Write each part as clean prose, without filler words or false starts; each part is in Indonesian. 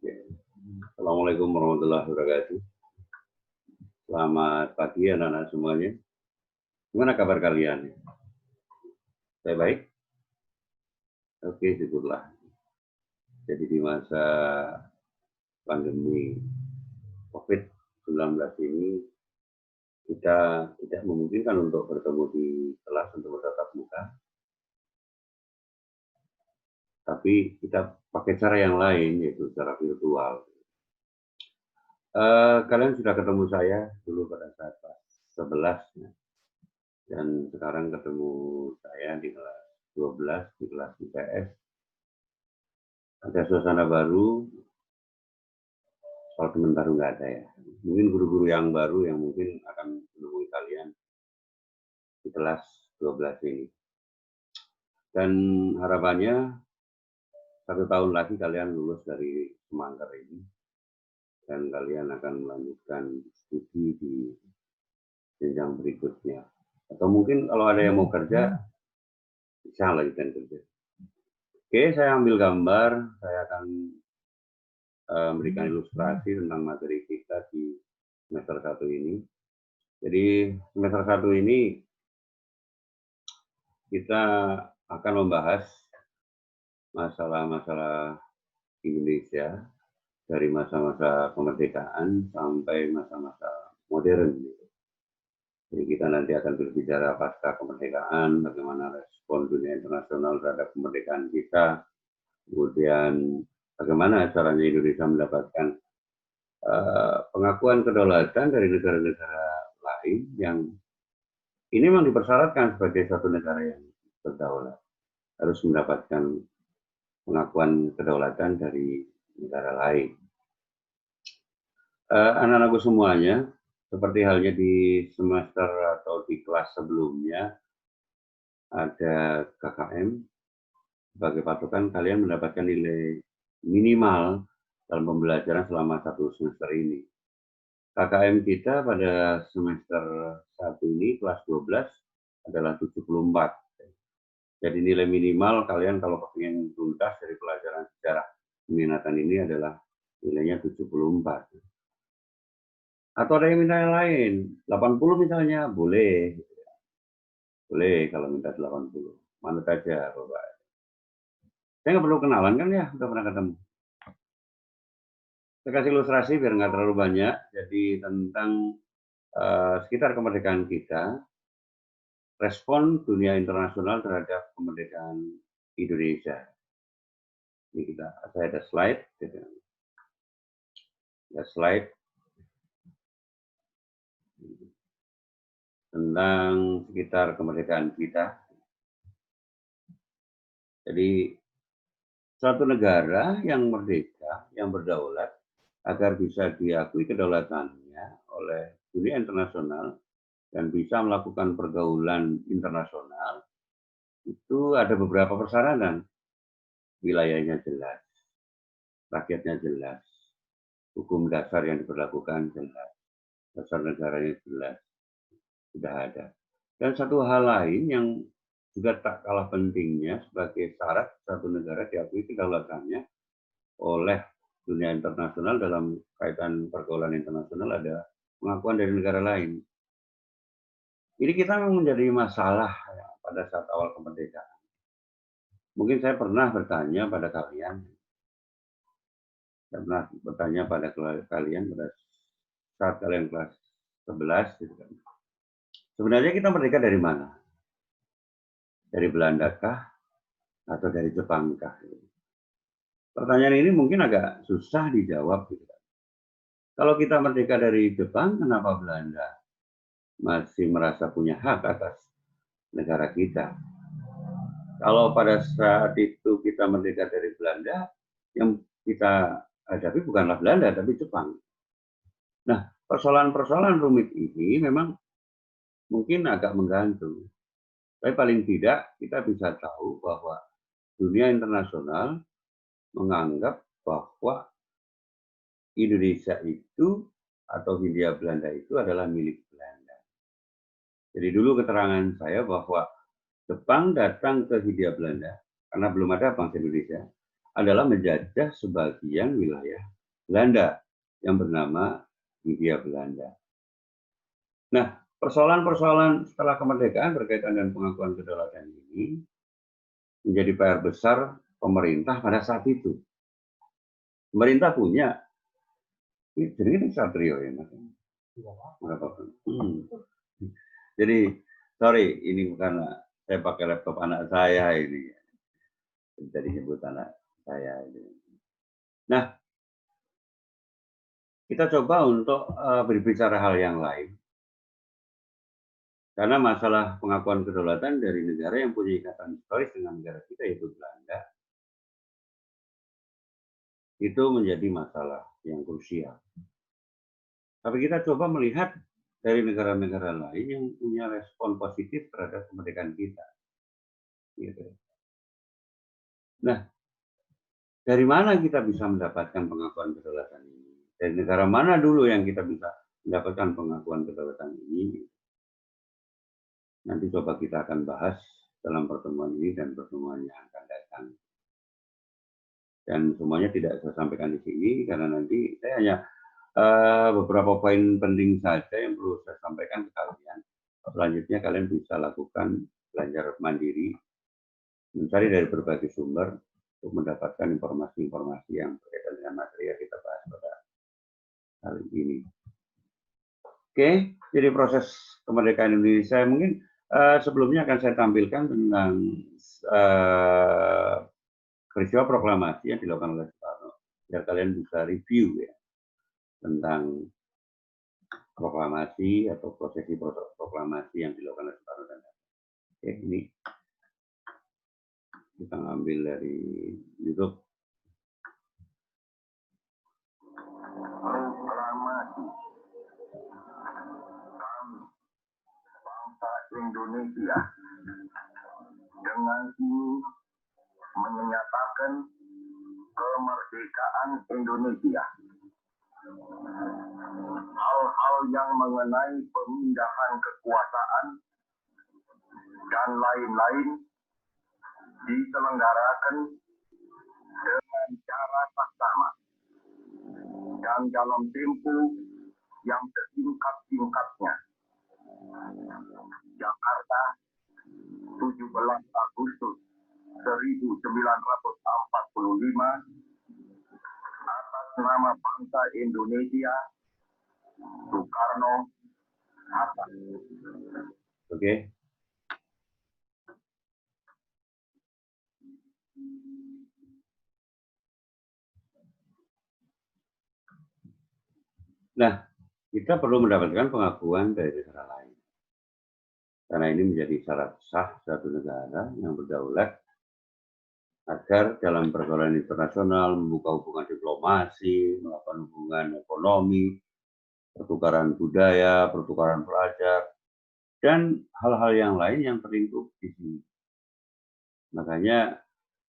Ya. Assalamualaikum warahmatullahi wabarakatuh. Selamat pagi anak-anak semuanya. Gimana kabar kalian? Saya baik? Oke, syukurlah. Jadi di masa pandemi COVID-19 ini kita tidak memungkinkan untuk bertemu di kelas untuk bertatap muka. Tapi kita pakai cara yang lain, yaitu secara virtual. Kalian sudah ketemu saya dulu pada saat kelas 11, ya. Dan sekarang ketemu saya di kelas 12, di kelas IPS. Ada suasana baru, soal teman baru nggak ada ya. Mungkin guru-guru yang baru yang mungkin akan menemui kalian di kelas 12 ini. Dan harapannya 1 tahun lagi kalian lulus dari semangkar ini. Dan kalian akan melanjutkan studi di jenjang berikutnya. Atau mungkin kalau ada yang mau kerja, bisa lanjutkan kerja. Oke, saya ambil gambar, saya akan memberikan ilustrasi tentang materi kita di semester 1 ini. Jadi semester 1 ini kita akan membahas masalah-masalah Indonesia dari masa-masa kemerdekaan sampai masa-masa modern. Jadi kita nanti akan berbicara pasca kemerdekaan, bagaimana respon dunia internasional terhadap kemerdekaan kita, kemudian bagaimana caranya Indonesia mendapatkan pengakuan kedaulatan dari negara-negara lain yang ini memang dipersyaratkan sebagai satu negara yang berdaulat, harus mendapatkan pengakuan kedaulatan dari negara lain. Anak-anakku semuanya, seperti halnya di semester atau di kelas sebelumnya, ada KKM sebagai patokan kalian mendapatkan nilai minimal dalam pembelajaran selama 1 semester ini. KKM kita pada semester 1 ini, kelas 12, adalah 74. Jadi nilai minimal kalian kalau ingin tuntas dari pelajaran sejarah peminatan ini adalah nilainya 74. Atau ada yang minta yang lain, 80 misalnya, boleh. Boleh kalau minta 80. Manut aja, Bapak. Saya nggak perlu kenalan kan ya, udah pernah ketemu. Saya kasih ilustrasi biar nggak terlalu banyak. Jadi tentang sekitar kemerdekaan kita, respon dunia internasional terhadap kemerdekaan Indonesia. Ini saya ada slide. Ada slide tentang sekitar kemerdekaan kita. Jadi suatu negara yang merdeka, yang berdaulat, agar bisa diakui kedaulatannya oleh dunia internasional dan bisa melakukan pergaulan internasional, itu ada beberapa persyaratan. Wilayahnya jelas, rakyatnya jelas, hukum dasar yang diberlakukan jelas, dasar negaranya jelas, sudah ada. Dan satu hal lain yang juga tak kalah pentingnya sebagai syarat satu negara diakui kedaulatannya oleh dunia internasional dalam kaitan pergaulan internasional ada pengakuan dari negara lain. Ini kita memang menjadi masalah ya, pada saat awal kemerdekaan. Mungkin saya pernah bertanya pada kalian, pada saat kalian kelas 11, gitu kan. Sebenarnya kita merdeka dari mana? Dari Belanda kah? Atau dari Jepang kah? Pertanyaan ini mungkin agak susah dijawab. Gitu kan. Kalau kita merdeka dari Jepang, kenapa Belanda masih merasa punya hak atas negara kita? Kalau pada saat itu kita merdeka dari Belanda, yang kita hadapi bukanlah Belanda, tapi Jepang. Nah, persoalan-persoalan rumit ini memang mungkin agak menggantung. Tapi paling tidak kita bisa tahu bahwa dunia internasional menganggap bahwa Indonesia itu atau Hindia Belanda itu adalah milik Belanda. Jadi dulu keterangan saya bahwa Jepang datang ke Hindia Belanda karena belum ada bangsa Indonesia. adalah menjajah sebagian wilayah Belanda yang bernama Hindia Belanda. Nah, persoalan-persoalan setelah kemerdekaan berkaitan dengan pengakuan kedaulatan ini menjadi PR besar pemerintah pada saat itu. Pemerintah punya, jadi ini Satrio ya, Mas. Jadi, sorry, ini bukan saya pakai laptop anak saya ini. Jadi nyebut anak saya ini. Nah, kita coba untuk berbicara hal yang lain. Karena masalah pengakuan kedaulatan dari negara yang punya ikatan historis dengan negara kita, yaitu Belanda, itu menjadi masalah yang krusial. Tapi kita coba melihat dari negara-negara lain yang punya respon positif terhadap kemerdekaan kita. Gitu. Nah, dari mana kita bisa mendapatkan pengakuan kedaulatan ini? Dari negara mana dulu yang kita bisa mendapatkan pengakuan kedaulatan ini? Nanti coba kita akan bahas dalam pertemuan ini dan pertemuan yang akan datang. Dan semuanya tidak saya sampaikan di sini karena nanti saya hanya beberapa poin penting saja yang perlu saya sampaikan ke kalian. Selanjutnya kalian bisa lakukan belajar mandiri, mencari dari berbagai sumber untuk mendapatkan informasi-informasi yang berkaitan dengan materi yang kita bahas pada kali ini. Oke, jadi proses kemerdekaan Indonesia mungkin sebelumnya akan saya tampilkan tentang peristiwa proklamasi yang dilakukan oleh Soekarno, biar kalian bisa review ya tentang proklamasi atau prosesi proklamasi yang dilakukan oleh Soekarno dan oke, ini kita ngambil dari YouTube. Proklamasi kami bangsa Indonesia dengan ini menyatakan kemerdekaan Indonesia. Hal-hal yang mengenai pemindahan kekuasaan dan lain-lain diselenggarakan dengan cara saksama dan dalam tempo yang sesingkat-singkatnya. Jakarta, 17 Agustus 1945, atas nama bangsa Indonesia, Soekarno, Hatta. Oke. Nah, kita perlu mendapatkan pengakuan dari negara lain. Karena ini menjadi syarat sah suatu negara yang berdaulat agar dalam pergaulan internasional membuka hubungan diplomasi, melakukan hubungan ekonomi, pertukaran budaya, pertukaran pelajar, dan hal-hal yang lain yang terlingkup di sini. Makanya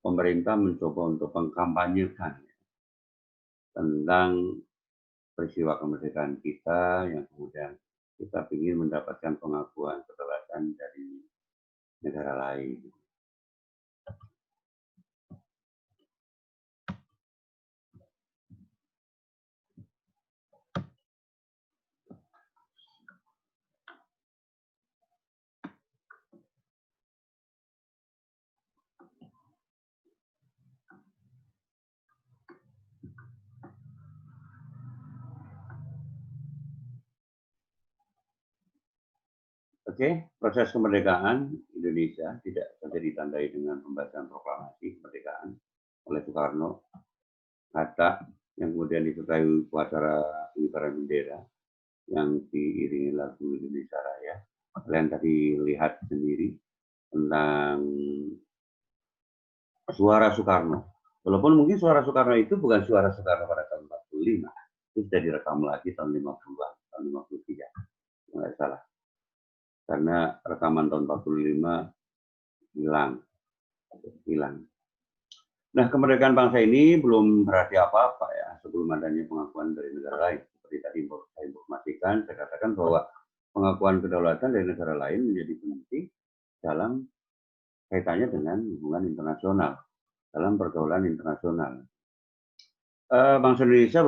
pemerintah mencoba untuk mengkampanyekan tentang peristiwa kemerdekaan kita yang kemudian kita ingin mendapatkan pengakuan kedaulatan dari negara lain. Oke, proses kemerdekaan Indonesia tidak saja ditandai dengan pembacaan proklamasi kemerdekaan oleh Soekarno, Hatta, yang kemudian disertai upacara pengibaran bendera yang diiringi lagu Indonesia Raya. Kalian tadi lihat sendiri tentang suara Soekarno. Walaupun mungkin suara Soekarno itu bukan suara Soekarno pada tahun 45, itu sudah direkam lagi tahun 50-an, tahun 53, nggak salah. Karena rekaman tahun 45 hilang. Nah, kemerdekaan bangsa ini belum berarti apa-apa ya sebelum adanya pengakuan dari negara lain. Seperti tadi saya informasikan, saya katakan bahwa pengakuan kedaulatan dari negara lain menjadi penting dalam kaitannya dengan hubungan internasional. dalam pergaulan internasional. Bangsa Indonesia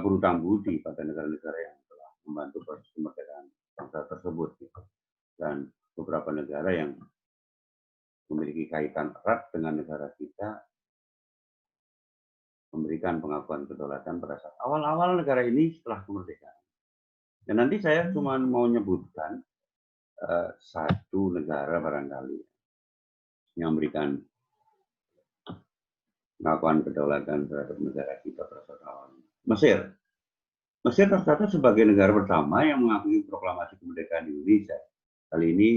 berutang budi pada negara-negara yang telah membantu proses kemerdekaan bangsa tersebut, dan beberapa negara yang memiliki kaitan erat dengan negara kita memberikan pengakuan kedaulatan pada saat awal-awal negara ini setelah kemerdekaan. Dan nanti saya cuma mau menyebutkan satu negara barangkali yang memberikan pengakuan kedaulatan terhadap negara kita pada saat awal. Mesir. Mesir tercatat sebagai negara pertama yang mengakui proklamasi kemerdekaan Indonesia. Kali ini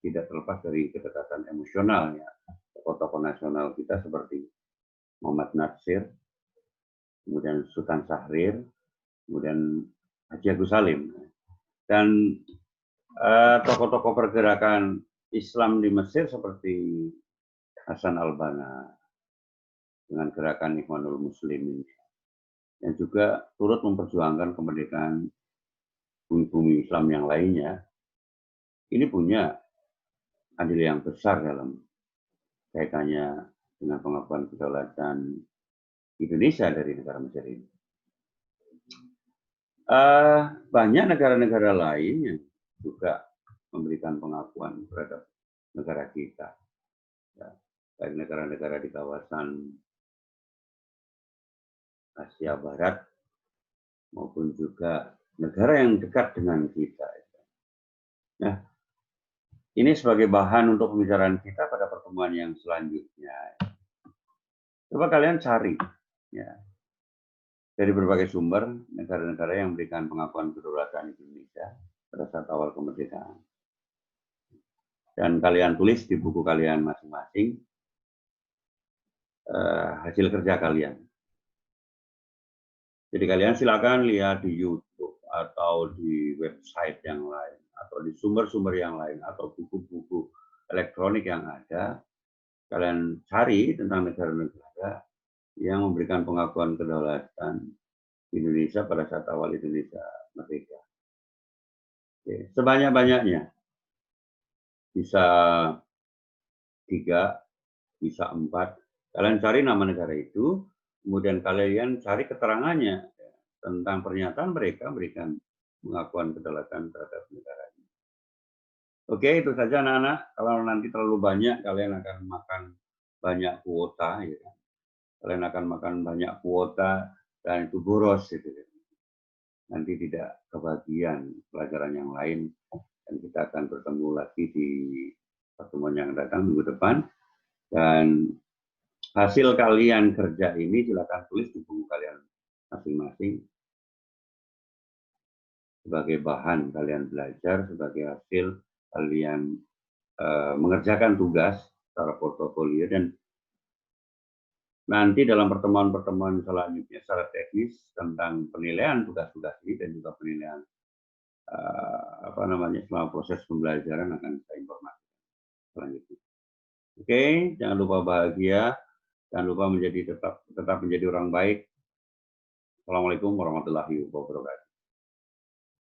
tidak terlepas dari kedekatan emosionalnya tokoh-tokoh nasional kita seperti Muhammad Natsir, kemudian Sultan Syahrir, kemudian Haji Agus Salim. Dan tokoh-tokoh pergerakan Islam di Mesir seperti Hasan al-Banna dengan gerakan Ikhwanul Muslimin, yang juga turut memperjuangkan kemerdekaan bumi-bumi Islam yang lainnya. Ini punya andil yang besar dalam kaitannya dengan pengakuan kedaulatan Indonesia dari negara Mesir ini. Banyak negara-negara lain yang juga memberikan pengakuan terhadap negara kita, ya, baik negara-negara di kawasan Asia Barat maupun juga negara yang dekat dengan kita. Nah, ini sebagai bahan untuk pembicaraan kita pada pertemuan yang selanjutnya. Coba kalian cari, ya, dari berbagai sumber negara-negara yang memberikan pengakuan kedaulatan Indonesia pada saat awal kemerdekaan. Dan kalian tulis di buku kalian masing-masing hasil kerja kalian. Jadi kalian silakan lihat di YouTube atau di website yang lain, atau di sumber-sumber yang lain, atau buku-buku elektronik yang ada. Kalian cari tentang negara-negara yang memberikan pengakuan kedaulatan Indonesia pada saat awal Indonesia merdeka. Oke, sebanyak-banyaknya. Bisa 3, bisa 4. Kalian cari nama negara itu, kemudian kalian cari keterangannya tentang pernyataan mereka memberikan pengakuan kedaulatan terhadap negara ini. Oke, itu saja anak-anak. Kalau nanti terlalu banyak, kalian akan makan banyak kuota, ya. Kalian akan makan banyak kuota dan itu boros, gitu. Nanti tidak kebagian pelajaran yang lain, dan kita akan bertemu lagi di pertemuan yang datang minggu depan. Dan hasil kalian kerja ini silakan tulis di buku kalian masing-masing sebagai bahan kalian belajar, sebagai hasil kalian mengerjakan tugas secara portofolio, dan nanti dalam pertemuan-pertemuan selanjutnya secara teknis tentang penilaian tugas-tugas ini dan juga penilaian selama proses pembelajaran akan saya informasikan selanjutnya. Oke, jangan lupa bahagia, jangan lupa tetap menjadi orang baik. Assalamualaikum warahmatullahi wabarakatuh.